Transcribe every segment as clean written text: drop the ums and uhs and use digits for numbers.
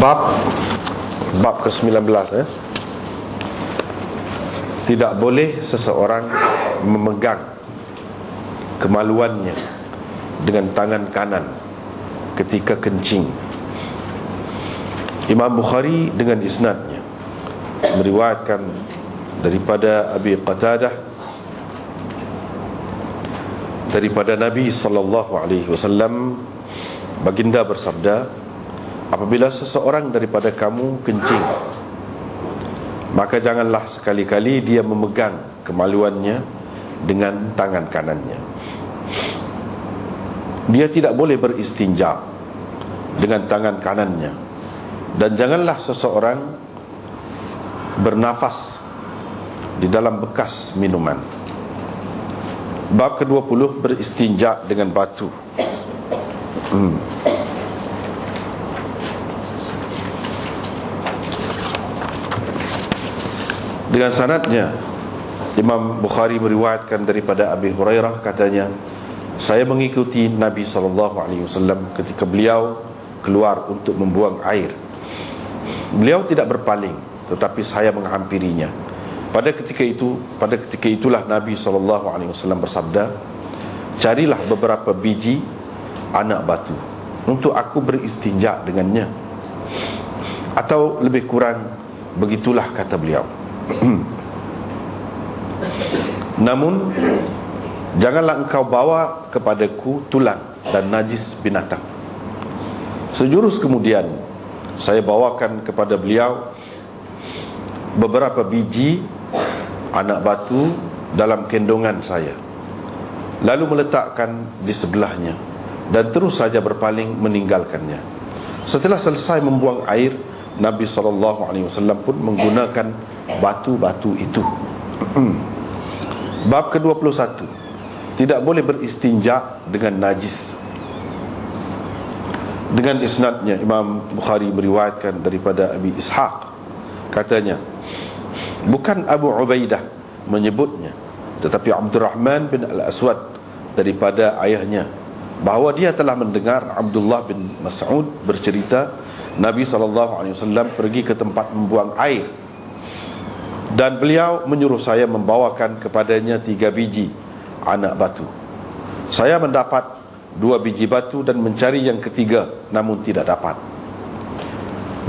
Bab ke-19 Tidak boleh seseorang memegang kemaluannya dengan tangan kanan ketika kencing. Imam Bukhari dengan isnadnya meriwayatkan daripada Abi Qatadah daripada Nabi SAW, baginda bersabda, apabila seseorang daripada kamu kencing, maka janganlah sekali-kali dia memegang kemaluannya dengan tangan kanannya. Dia tidak boleh beristinja dengan tangan kanannya. Dan janganlah seseorang bernafas di dalam bekas minuman. Bab ke-20, beristinja dengan batu. Dengan sanadnya, Imam Bukhari meriwayatkan daripada Abi Hurairah, katanya, saya mengikuti Nabi SAW ketika beliau keluar untuk membuang air. Beliau tidak berpaling, tetapi saya menghampirinya. Pada ketika itulah Nabi SAW bersabda, carilah beberapa biji anak batu untuk aku beristinja dengannya. Atau lebih kurang begitulah kata beliau. Namun janganlah engkau bawa kepadaku tulang dan najis binatang. Sejurus kemudian saya bawakan kepada beliau beberapa biji anak batu dalam kendongan saya, lalu meletakkan di sebelahnya dan terus saja berpaling meninggalkannya. Setelah selesai membuang air, Nabi SAW pun menggunakan batu-batu itu. Bab ke-21, tidak boleh beristinja dengan najis. Dengan isnadnya, Imam Bukhari meriwayatkan daripada Abi Ishaq, katanya, bukan Abu Ubaidah menyebutnya, tetapi Abdurrahman bin Al-Aswad daripada ayahnya, bahawa dia telah mendengar Abdullah bin Mas'ud bercerita, Nabi SAW pergi ke tempat membuang air, dan beliau menyuruh saya membawakan kepadanya 3 biji anak batu. Saya mendapat 2 biji batu dan mencari yang ketiga, namun tidak dapat.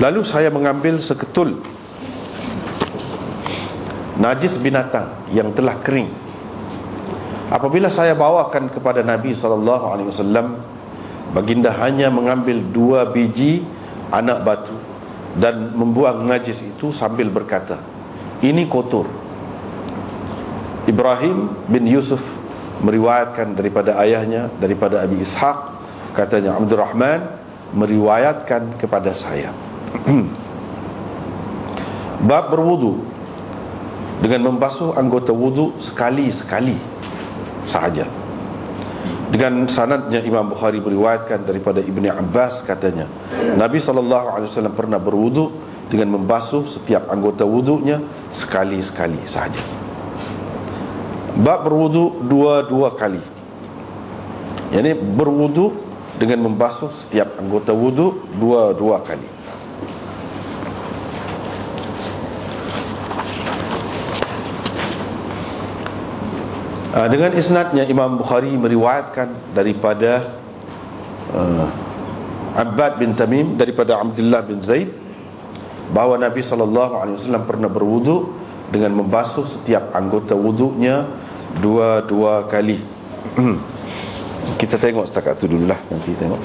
Lalu saya mengambil seketul najis binatang yang telah kering. Apabila saya bawakan kepada Nabi SAW, baginda hanya mengambil 2 biji anak batu dan membuang najis itu sambil berkata, ini kotor. Ibrahim bin Yusuf meriwayatkan daripada ayahnya, daripada Abi Ishaq, katanya, Abdurrahman meriwayatkan kepada saya. Bab berwudu dengan membasuh anggota wudu sekali-sekali sahaja. Dengan sanadnya, Imam Bukhari meriwayatkan daripada Ibni Abbas, katanya, Nabi SAW pernah berwudu dengan membasuh setiap anggota wudunya sekali-sekali sahaja. Bab berwudu 2 kali, yakni berwudu dengan membasuh setiap anggota wudu 2 kali. Dengan isnadnya, Imam Bukhari meriwayatkan daripada Abbad bin Tamim daripada Abdullah bin Zaid, bahawa Nabi SAW pernah berwudu dengan membasuh setiap anggota wudunya 2 kali. Kita tengok setakat tu dululah, nanti tengok.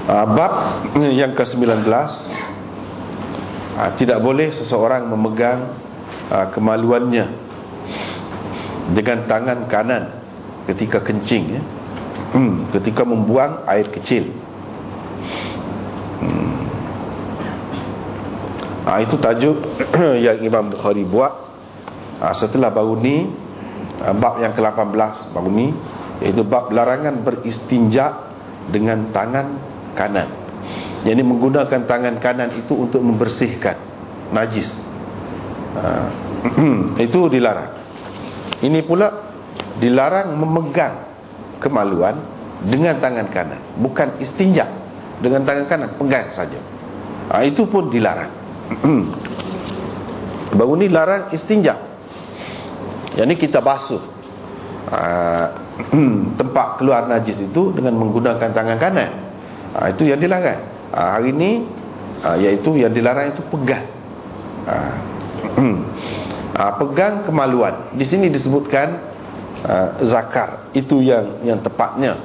Bab yang ke-19, tidak boleh seseorang memegang kemaluannya dengan tangan kanan ketika kencing, ketika membuang air kecil. Itu tajuk yang Imam Bukhari buat setelah baru ni, bab yang ke-18 baru ni, iaitu bab larangan beristinja dengan tangan kanan. Yang ini menggunakan tangan kanan itu untuk membersihkan najis. Itu dilarang. Ini pula dilarang memegang kemaluan dengan tangan kanan, bukan istinja dengan tangan kanan, pegang saja. Itu pun dilarang. Baru ni larang istinja. Yang ni kita basuh tempat keluar najis itu dengan menggunakan tangan kanan. Itu yang dilarang. Hari ni iaitu yang dilarang itu pegang. Pegang kemaluan. Di sini disebutkan zakar. Itu yang tepatnya.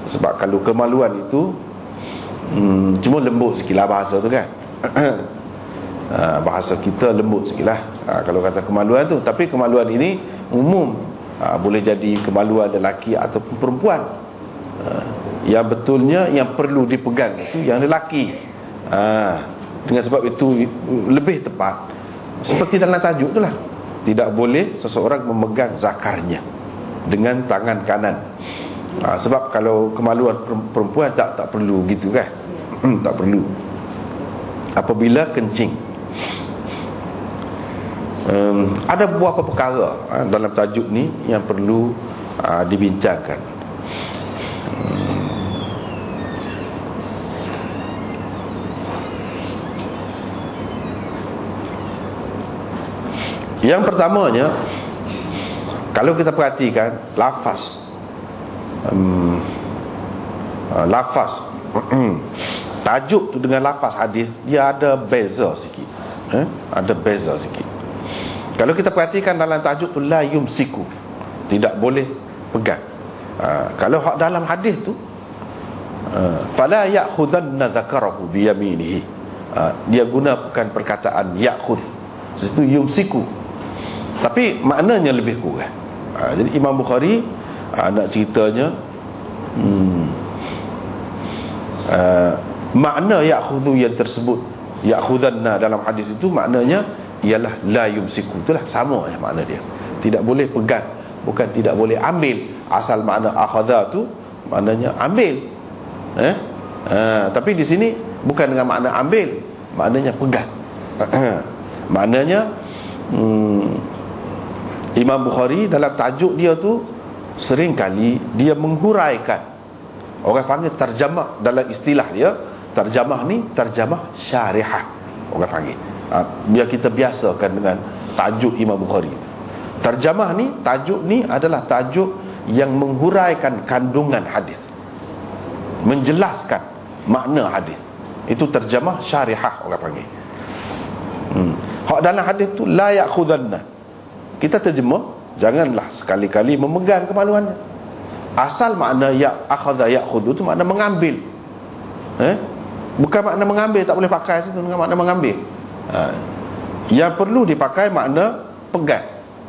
Sebab kalau kemaluan itu cuma lembut sikit lah bahasa tu kan. Bahasa kita lembut sikit lah kalau kata kemaluan tu. Tapi kemaluan ini umum. Boleh jadi kemaluan lelaki ataupun perempuan. Yang betulnya yang perlu dipegang itu yang lelaki. Dengan sebab itu lebih tepat seperti dalam tajuk tu lah, tidak boleh seseorang memegang zakarnya dengan tangan kanan. Sebab kalau kemaluan perempuan tak perlu gitu kan. Tak perlu. Apabila kencing, ada beberapa perkara dalam tajuk ni yang perlu dibincangkan. Yang pertamanya, kalau kita perhatikan lafaz tajuk tu dengan lafaz hadis, dia ada beza sikit. Ada beza sikit. Kalau kita perhatikan dalam tajuk tu la yumsiku, tidak boleh pegang. Kalau dalam hadis tu fala ya'khudanna dzakarahu bi yaminihi, dia gunakan perkataan ya'khudh, situ yumsiku, tapi maknanya lebih kurang. Jadi Imam Bukhari nak ceritanya makna ya'khudhu yang tersebut, ya'khudhanna dalam hadis itu maknanya ialah la yumsiku. Itulah sama makna dia. Tidak boleh pegang, bukan tidak boleh ambil. Asal makna akhadha tu maknanya ambil. Tapi di sini bukan dengan makna ambil, maknanya pegang. Maknanya Imam Bukhari dalam tajuk dia tu sering kali dia menghuraikan. Orang panggil terjemah, dalam istilah dia terjemah ni terjemah syarihah orang panggil. Biar kita biasakan dengan tajuk Imam Bukhari. Terjemah ni, tajuk ni adalah tajuk yang menghuraikan kandungan hadis, menjelaskan makna hadis. Itu terjemah syarihah orang panggil. Hak dalam hadis tu la ya'khudanna, kita terjemah janganlah sekali-kali memegang kemaluannya. Asal makna akhadha ya'khudhu tu makna mengambil. Bukan makna mengambil, tak boleh pakai situ dengan makna mengambil. Yang perlu dipakai makna pegang.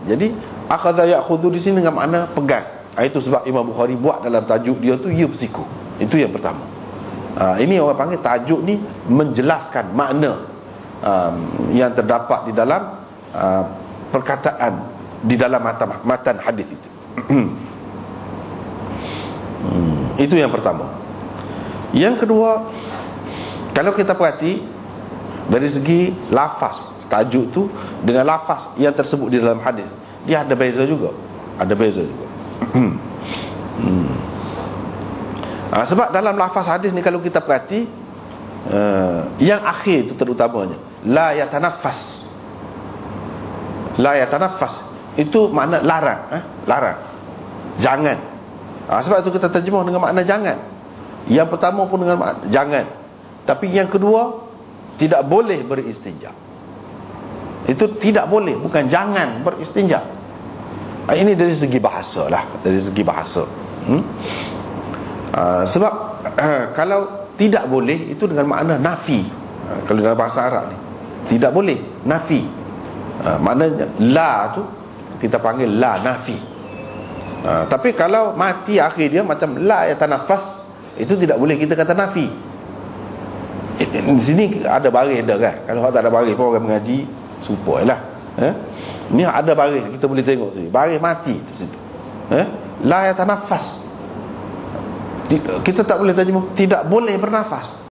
Jadi akhadha ya'khudhu di sini dengan makna pegang. Itu sebab Imam Bukhari buat dalam tajuk dia tu yumsiku. Itu yang pertama. Ini orang panggil tajuk ni menjelaskan makna yang terdapat di dalam perkataan di dalam matan hadis itu. Itu yang pertama. Yang kedua, kalau kita perhati dari segi lafaz tajuk tu dengan lafaz yang tersebut di dalam hadis, dia ada beza juga. Ada beza juga. Sebab dalam lafaz hadis ni kalau kita perhati, yang akhir itu terutamanya la yatanaffas. La yatanaffas itu makna larang, larang, jangan. Sebab itu kita terjemah dengan makna jangan. Yang pertama pun dengan makna jangan. Tapi yang kedua, tidak boleh beristinja. Itu tidak boleh, bukan jangan beristinja. Ini dari segi bahasa lah, dari segi bahasa. Sebab kalau tidak boleh itu dengan makna nafi. Kalau dalam bahasa Arab ni tidak boleh, nafi. Maknanya la tu kita panggil la nafi. Tapi kalau mati akhir dia macam la yatanafas, itu tidak boleh kita kata nafi. Di sini ada baris dah kan. Kalau tak ada baris pun orang mengaji supaya lah. Ni ada baris, kita boleh tengok sini. Baris mati tu situ. La yatanafas. Kita tak boleh terjemah tidak boleh bernafas.